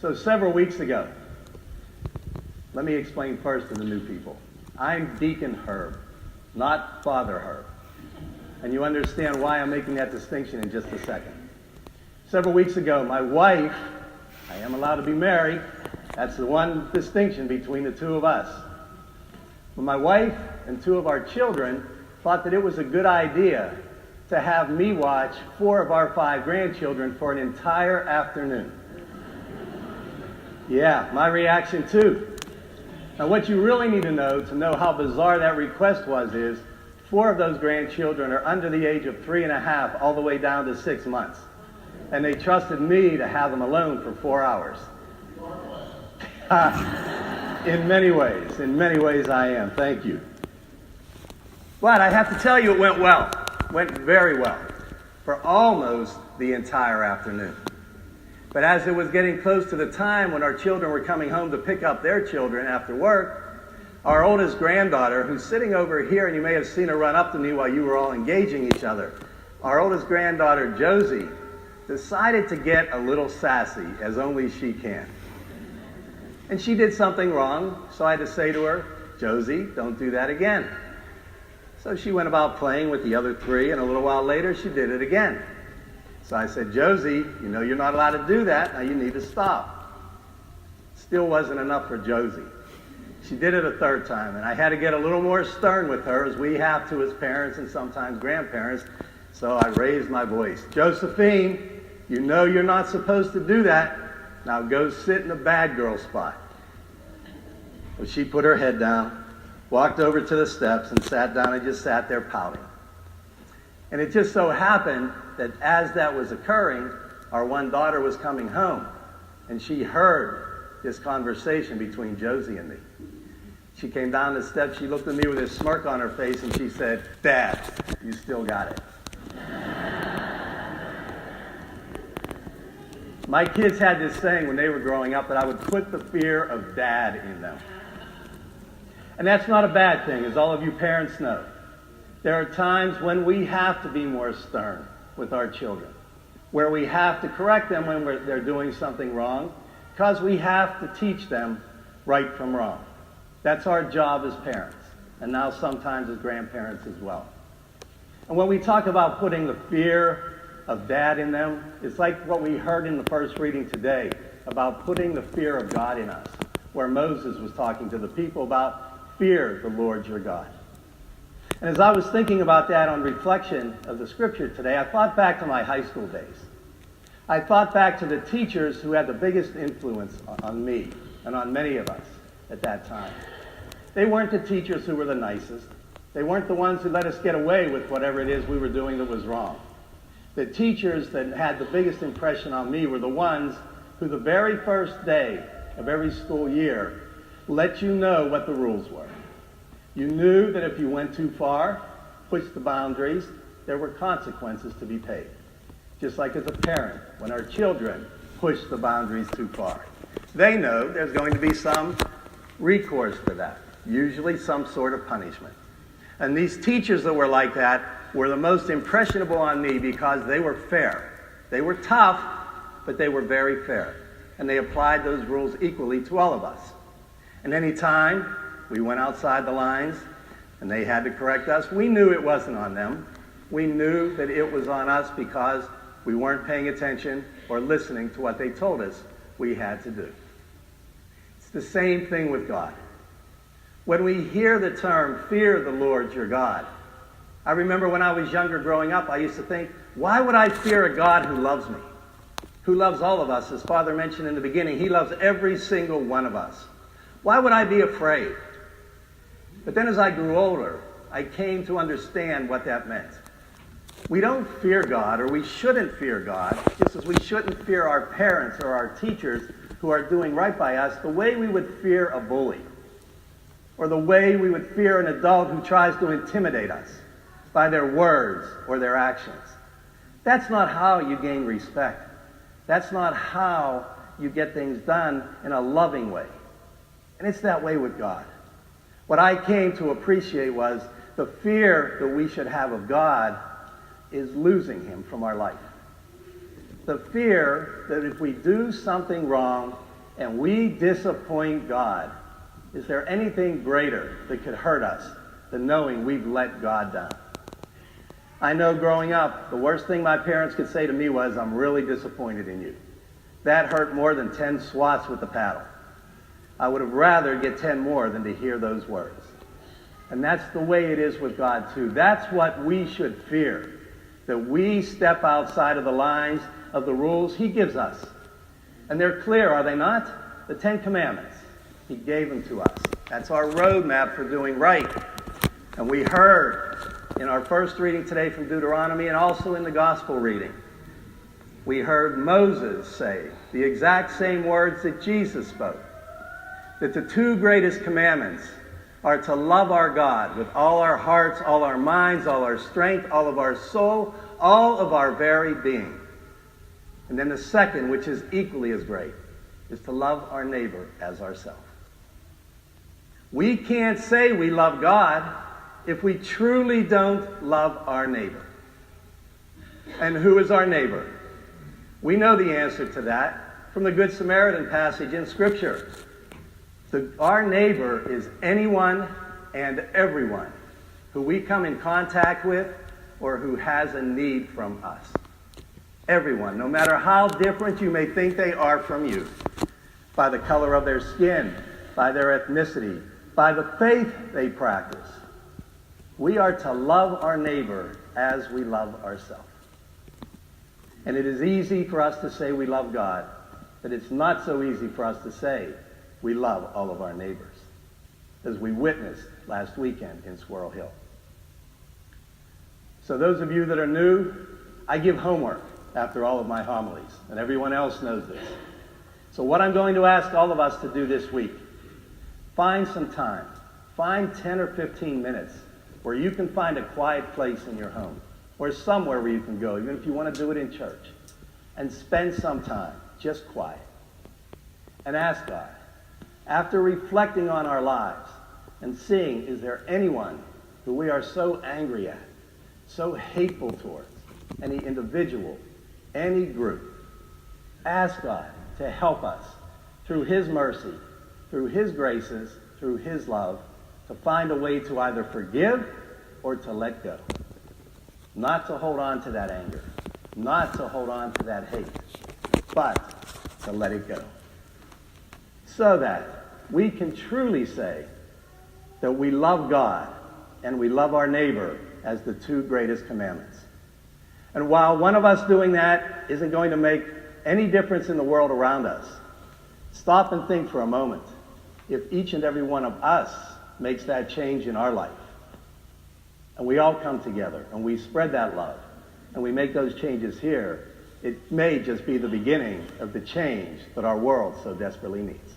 So several weeks ago, let me explain first to the new people. I'm Deacon Herb, not Father Herb. And you understand why I'm making that distinction in just a second. Several weeks ago, my wife, I am allowed to be married, that's the one distinction between the two of us. But my wife and two of our children thought that it was a good idea to have me watch 4 of our 5 grandchildren for an entire afternoon. Yeah, my reaction too. Now what you really need to know how bizarre that request was is 4 of those grandchildren are under the age of 3.5 all the way down to 6 months. And they trusted me to have them alone for 4 hours. In many ways I am. Thank you. But I have to tell you it went well. Went very well for almost the entire afternoon. But as it was getting close to the time when our children were coming home to pick up their children after work, our oldest granddaughter, who's sitting over here, and you may have seen her run up to me while you were all engaging each other, our oldest granddaughter, Josie, decided to get a little sassy, as only she can. And she did something wrong, so I had to say to her, Josie, don't do that again. So she went about playing with the other 3, and a little while later, she did it again. So I said, Josie, you know you're not allowed to do that. Now you need to stop. Still wasn't enough for Josie. She did it a 3rd time, and I had to get a little more stern with her, as we have to as parents and sometimes grandparents. So I raised my voice. Josephine, you know you're not supposed to do that. Now go sit in the bad girl spot. Well, she put her head down, walked over to the steps, and sat down and just sat there pouting. And it just so happened that as that was occurring, our one daughter was coming home, and she heard this conversation between Josie and me. She came down the steps, she looked at me with a smirk on her face, and she said, Dad, you still got it. My kids had this saying when they were growing up that I would put the fear of Dad in them. And that's not a bad thing, as all of you parents know. There are times when we have to be more stern with our children, where we have to correct them when they're doing something wrong, because we have to teach them right from wrong. That's our job as parents, and now sometimes as grandparents as well. And when we talk about putting the fear of Dad in them, it's like what we heard in the first reading today about putting the fear of God in us, where Moses was talking to the people about fear the Lord your God. And as I was thinking about that on reflection of the scripture today, I thought back to my high school days. I thought back to the teachers who had the biggest influence on me and on many of us at that time. They weren't the teachers who were the nicest. They weren't the ones who let us get away with whatever it is we were doing that was wrong. The teachers that had the biggest impression on me were the ones who the very first day of every school year let you know what the rules were. You knew that if you went too far, pushed the boundaries, there were consequences to be paid. Just like as a parent, when our children push the boundaries too far. They know there's going to be some recourse for that, usually some sort of punishment. And these teachers that were like that were the most impressionable on me because they were fair. They were tough, but they were very fair. And they applied those rules equally to all of us. And any time we went outside the lines and they had to correct us, we knew it wasn't on them. We knew that it was on us because we weren't paying attention or listening to what they told us we had to do. It's the same thing with God. When we hear the term, fear the Lord your God, I remember when I was younger growing up, I used to think, why would I fear a God who loves me? Who loves all of us? As Father mentioned in the beginning, he loves every single one of us. Why would I be afraid? But then as I grew older, I came to understand what that meant. We don't fear God, or we shouldn't fear God, just as we shouldn't fear our parents or our teachers who are doing right by us, the way we would fear a bully, or the way we would fear an adult who tries to intimidate us by their words or their actions. That's not how you gain respect. That's not how you get things done in a loving way. And it's that way with God. What I came to appreciate was the fear that we should have of God is losing him from our life. The fear that if we do something wrong, and we disappoint God, is there anything greater that could hurt us than knowing we've let God down? I know growing up, the worst thing my parents could say to me was, "I'm really disappointed in you." That hurt more than 10 swats with the paddle. I would have rather get 10 more than to hear those words. And that's the way it is with God too. That's what we should fear, that we step outside of the lines of the rules He gives us. And they're clear, are they not? The 10 Commandments. He gave them to us. That's our roadmap for doing right. And we heard in our first reading today from Deuteronomy and also in the gospel reading, we heard Moses say the exact same words that Jesus spoke, that the 2 greatest commandments are to love our God with all our hearts, all our minds, all our strength, all of our soul, all of our very being. And then the second, which is equally as great, is to love our neighbor as ourselves. We can't say we love God if we truly don't love our neighbor. And who is our neighbor? We know the answer to that from the Good Samaritan passage in Scripture. Our neighbor is anyone and everyone who we come in contact with or who has a need from us. Everyone, no matter how different you may think they are from you, by the color of their skin, by their ethnicity, by the faith they practice. We are to love our neighbor as we love ourselves. And it is easy for us to say we love God, but it's not so easy for us to say we love all of our neighbors, as we witnessed last weekend in Squirrel Hill. So those of you that are new, I give homework after all of my homilies, and everyone else knows this. So what I'm going to ask all of us to do this week, find some time, find 10 or 15 minutes where you can find a quiet place in your home, or somewhere where you can go, even if you want to do it in church, and spend some time just quiet. And ask God, after reflecting on our lives and seeing, is there anyone who we are so angry at, so hateful towards, any individual, any group, ask God to help us through His mercy, through His graces, through His love, to find a way to either forgive or to let go. Not to hold on to that anger, not to hold on to that hate, but to let it go. So that we can truly say that we love God and we love our neighbor as the 2 greatest commandments. And while one of us doing that isn't going to make any difference in the world around us, stop and think for a moment. If each and every one of us makes that change in our life, and we all come together and we spread that love, and we make those changes here, it may just be the beginning of the change that our world so desperately needs.